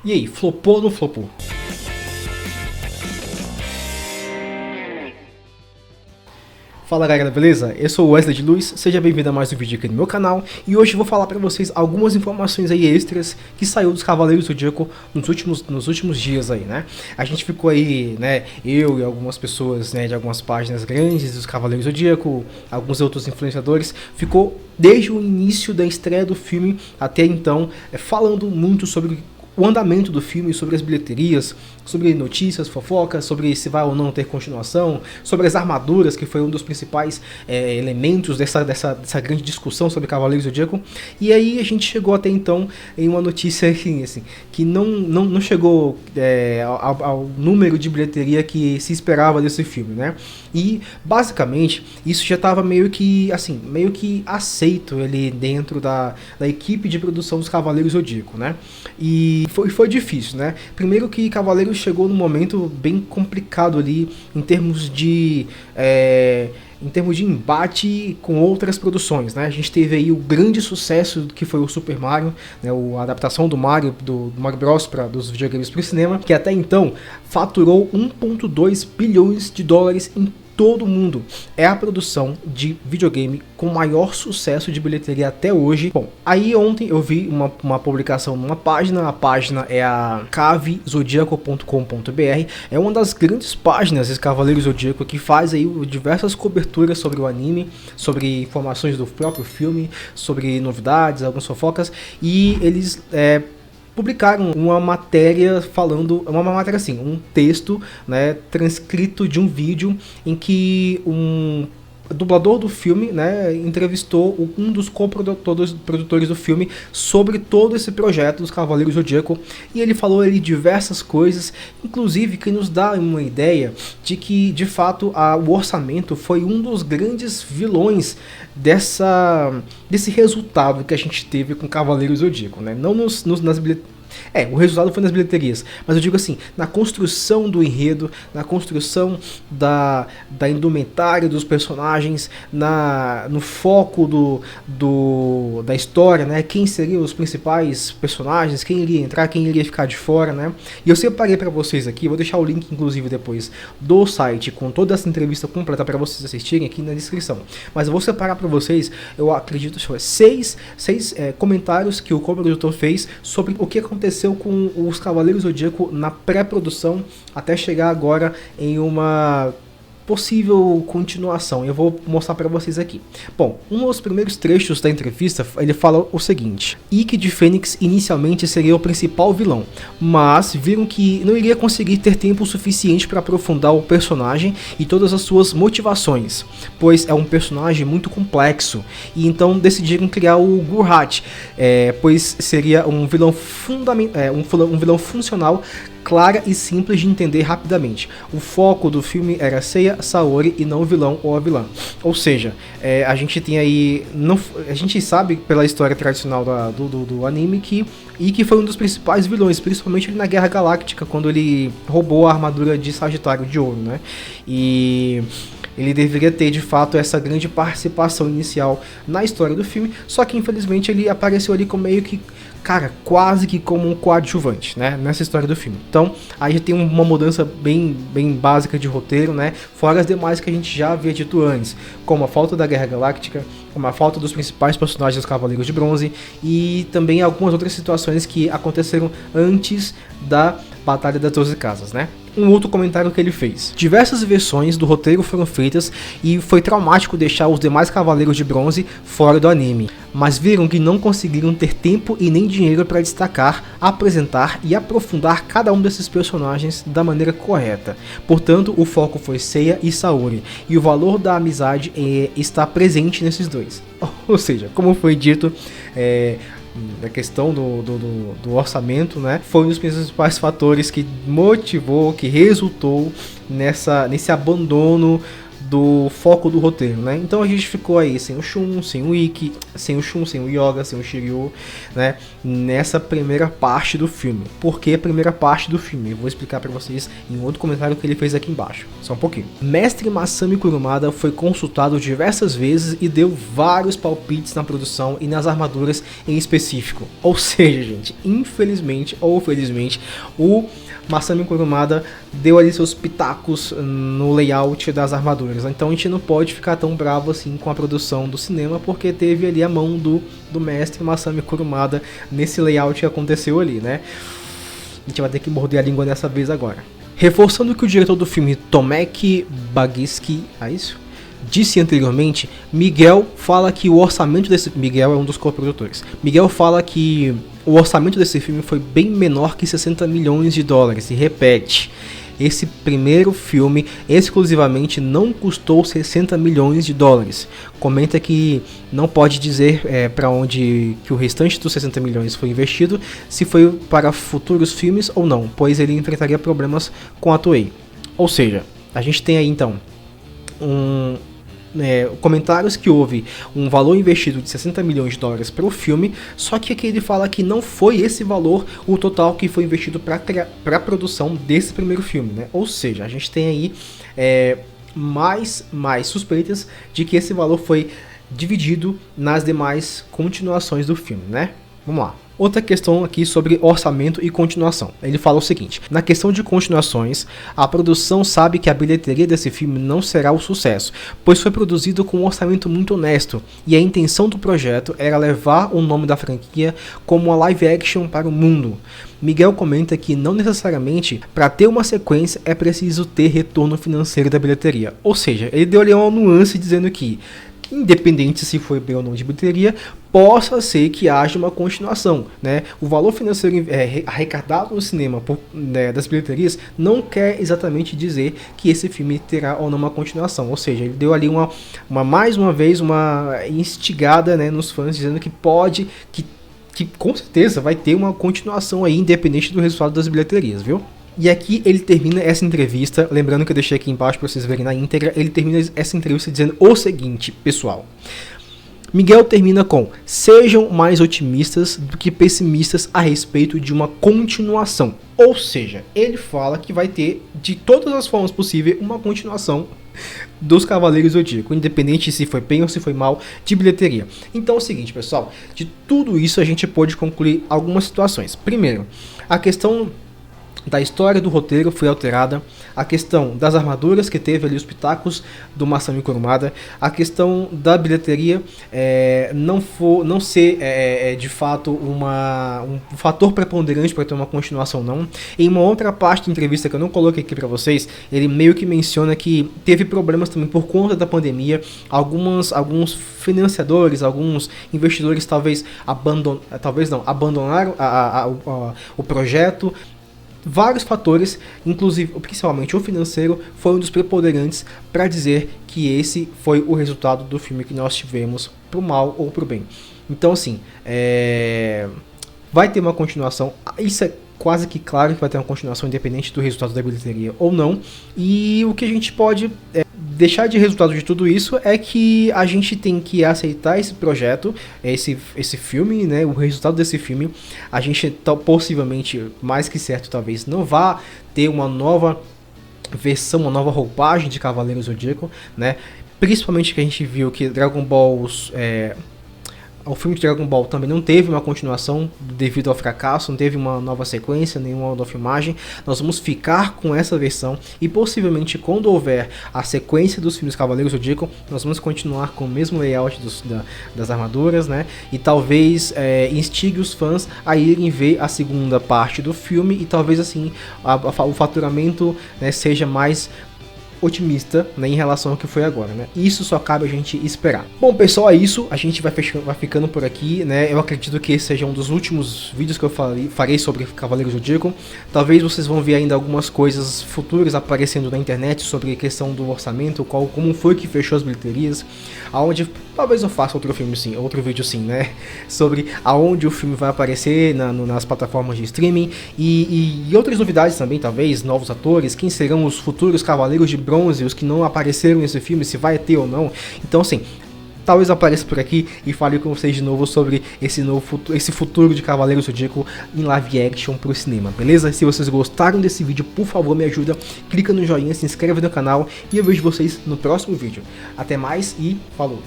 E aí, flopou ou não flopou? Fala galera, beleza? Eu sou o Wesley de Luz, seja bem-vindo a mais um vídeo aqui no meu canal. E hoje eu vou falar pra vocês algumas informações aí extras que saiu dos Cavaleiros do Zodíaco nos últimos dias aí, né? A gente ficou aí, né, eu e algumas pessoas, né, de algumas páginas grandes dos Cavaleiros do Zodíaco, alguns outros influenciadores, ficou desde o início da estreia do filme até então, falando muito sobre o andamento do filme, sobre as bilheterias, sobre notícias, fofocas, sobre se vai ou não ter continuação, sobre as armaduras, que foi um dos principais elementos dessa grande discussão sobre Cavaleiros do Zodíaco. E aí a gente chegou até então em uma notícia assim, que não chegou ao número de bilheteria que se esperava desse filme, né? E basicamente isso já estava meio que aceito ali dentro da equipe de produção dos Cavaleiros do Zodíaco, né? E foi difícil, né? Primeiro que Cavaleiros chegou num momento bem complicado ali em termos de embate com outras produções, né? A gente teve aí o grande sucesso que foi o Super Mario, né? A adaptação do Mario Bros dos videogames para o cinema, que até então faturou 1,2 bilhões de dólares em todo o mundo. É a produção de videogame com maior sucesso de bilheteria até hoje. Bom, aí ontem eu vi uma publicação numa página, a página é a cavezodiaco.com.br, é uma das grandes páginas de Cavaleiros do Zodíaco que faz aí diversas coberturas sobre o anime, sobre informações do próprio filme, sobre novidades, algumas fofocas, e eles publicaram uma matéria um texto, né, transcrito de um vídeo em que um dublador do filme, né, entrevistou um dos produtores do filme sobre todo esse projeto dos Cavaleiros do Zodíaco, e ele falou ali diversas coisas, inclusive que nos dá uma ideia de que de fato o orçamento foi um dos grandes vilões desse resultado que a gente teve com Cavaleiros do Zodíaco, né? Não nas bilheterias. O resultado foi nas bilheterias, mas eu digo assim, na construção do enredo, na construção da indumentária dos personagens, no foco da história, né? Quem seriam os principais personagens, quem iria entrar, quem iria ficar de fora, né? E eu separei para vocês aqui, vou deixar o link inclusive depois do site com toda essa entrevista completa para vocês assistirem aqui na descrição. Mas eu vou separar para vocês, eu acredito, seis comentários que o co-produtor fez sobre o que aconteceu com os Cavaleiros do Zodíaco na pré-produção até chegar agora em uma possível continuação. Eu vou mostrar para vocês aqui. Bom, um dos primeiros trechos da entrevista, ele fala o seguinte: Ikki de Fênix inicialmente seria o principal vilão, mas viram que não iria conseguir ter tempo suficiente para aprofundar o personagem e todas as suas motivações, pois é um personagem muito complexo, e então decidiram criar o Gurhat, pois seria um vilão um vilão funcional, clara e simples de entender rapidamente. O foco do filme era Seiya, Saori e não o vilão ou a vilã. Ou seja, a gente tem aí, a gente sabe pela história tradicional do anime que Ikki foi um dos principais vilões, principalmente na Guerra Galáctica, quando ele roubou a armadura de Sagitário de ouro, né? E ele deveria ter de fato essa grande participação inicial na história do filme, só que infelizmente ele apareceu ali como meio que, quase que como um coadjuvante, né, nessa história do filme. Então, aí já tem uma mudança bem básica de roteiro, né, fora as demais que a gente já havia dito antes, como a falta da Guerra Galáctica, como a falta dos principais personagens dos Cavaleiros de Bronze, e também algumas outras situações que aconteceram antes da Batalha das 12 Casas, né. Um outro comentário que ele fez: diversas versões do roteiro foram feitas e foi traumático deixar os demais Cavaleiros de Bronze fora do anime, mas viram que não conseguiram ter tempo e nem dinheiro para destacar, apresentar e aprofundar cada um desses personagens da maneira correta. Portanto, o foco foi Seiya e Saori, e o valor da amizade está presente nesses dois. Ou seja, como foi dito, a questão do orçamento, né, foi um dos principais fatores que motivou, que resultou nesse abandono do foco do roteiro, né? Então a gente ficou aí sem o Shun, sem o Ikki, sem o Shun, sem o Yoga, sem o Shiryu, né, nessa primeira parte do filme. Por que a primeira parte do filme? Eu vou explicar pra vocês em outro comentário que ele fez aqui embaixo, só um pouquinho. Mestre Masami Kurumada foi consultado diversas vezes e deu vários palpites na produção e nas armaduras em específico. Ou seja, gente, infelizmente ou felizmente, o Masami Kurumada deu ali seus pitacos no layout das armaduras. Então a gente não pode ficar tão bravo assim com a produção do cinema, porque teve ali a mão do mestre Masami Kurumada nesse layout que aconteceu ali, né? A gente vai ter que morder a língua dessa vez agora. Reforçando que o diretor do filme, Tomek Bagiski, é isso? Disse anteriormente, Miguel fala que o orçamento desse... Miguel é um dos coprodutores. Miguel fala que o orçamento desse filme foi bem menor que 60 milhões de dólares. E repete, esse primeiro filme exclusivamente não custou 60 milhões de dólares. Comenta que não pode dizer para onde que o restante dos 60 milhões foi investido, se foi para futuros filmes ou não, pois ele enfrentaria problemas com a Toei. Ou seja, a gente tem aí então comentários que houve um valor investido de 60 milhões de dólares para o filme, só que aqui ele fala que não foi esse valor o total que foi investido para a produção desse primeiro filme, né? Ou seja, a gente tem aí mais suspeitas de que esse valor foi dividido nas demais continuações do filme, né? Vamos lá. Outra questão aqui sobre orçamento e continuação. Ele fala o seguinte: na questão de continuações, a produção sabe que a bilheteria desse filme não será o sucesso, pois foi produzido com um orçamento muito honesto, e a intenção do projeto era levar o nome da franquia como uma live action para o mundo. Miguel comenta que não necessariamente para ter uma sequência é preciso ter retorno financeiro da bilheteria. Ou seja, ele deu ali uma nuance dizendo que, independente se foi bem ou não de bilheteria, possa ser que haja uma continuação, né? O valor financeiro arrecadado no cinema das bilheterias não quer exatamente dizer que esse filme terá ou não uma continuação. Ou seja, ele deu ali mais uma vez uma instigada, né, nos fãs, dizendo que pode, que com certeza vai ter uma continuação aí, independente do resultado das bilheterias, viu? E aqui ele termina essa entrevista, lembrando que eu deixei aqui embaixo para vocês verem na íntegra, ele termina essa entrevista dizendo o seguinte, pessoal. Miguel termina com: sejam mais otimistas do que pessimistas a respeito de uma continuação. Ou seja, ele fala que vai ter, de todas as formas possíveis, uma continuação dos Cavaleiros do Zodíaco, independente se foi bem ou se foi mal de bilheteria. Então é o seguinte, pessoal, de tudo isso a gente pode concluir algumas situações. Primeiro, a questão da história do roteiro foi alterada, a questão das armaduras, que teve ali os pitacos do Masami Kurumada, a questão da bilheteria não ser de fato um fator preponderante para ter uma continuação não. Em uma outra parte da entrevista que eu não coloquei aqui para vocês, ele meio que menciona que teve problemas também por conta da pandemia, alguns financiadores, alguns investidores talvez abandonaram o projeto. Vários fatores, inclusive, principalmente o financeiro, foi um dos preponderantes para dizer que esse foi o resultado do filme que nós tivemos, pro mal ou pro bem. Então, assim, vai ter uma continuação, isso é quase que claro que vai ter uma continuação independente do resultado da bilheteria ou não, e o que a gente pode deixar de resultado de tudo isso é que a gente tem que aceitar esse projeto, esse filme, né, o resultado desse filme. A gente possivelmente, mais que certo, talvez não vá ter uma nova versão, uma nova roupagem de Cavaleiros do Zodíaco, né? Principalmente que a gente viu que Dragon Ball, o filme de Dragon Ball também não teve uma continuação devido ao fracasso, não teve uma nova sequência, nenhuma nova filmagem. Nós vamos ficar com essa versão e possivelmente quando houver a sequência dos filmes Cavaleiros do Zodíaco, nós vamos continuar com o mesmo layout das armaduras, né? E talvez instigue os fãs a irem ver a segunda parte do filme e talvez assim o faturamento, né, seja mais otimista, né, em relação ao que foi agora, né? Isso só cabe a gente esperar. Bom, pessoal, é isso. A gente vai ficando por aqui, né? Eu acredito que esse seja um dos últimos vídeos que eu farei sobre Cavaleiros do Zodíaco. Talvez vocês vão ver ainda algumas coisas futuras aparecendo na internet sobre a questão do orçamento, como foi que fechou as bilheterias, aonde talvez eu faça outro vídeo sim, né? Sobre aonde o filme vai aparecer nas plataformas de streaming e outras novidades também, talvez novos atores, quem serão os futuros Cavaleiros de Bronze, os que não apareceram nesse filme, se vai ter ou não. Então, assim, talvez apareça por aqui e fale com vocês de novo sobre esse futuro de Cavaleiros do Zodíaco em live action pro cinema, beleza? Se vocês gostaram desse vídeo, por favor me ajuda, clica no joinha, se inscreve no canal e eu vejo vocês no próximo vídeo. Até mais e falou!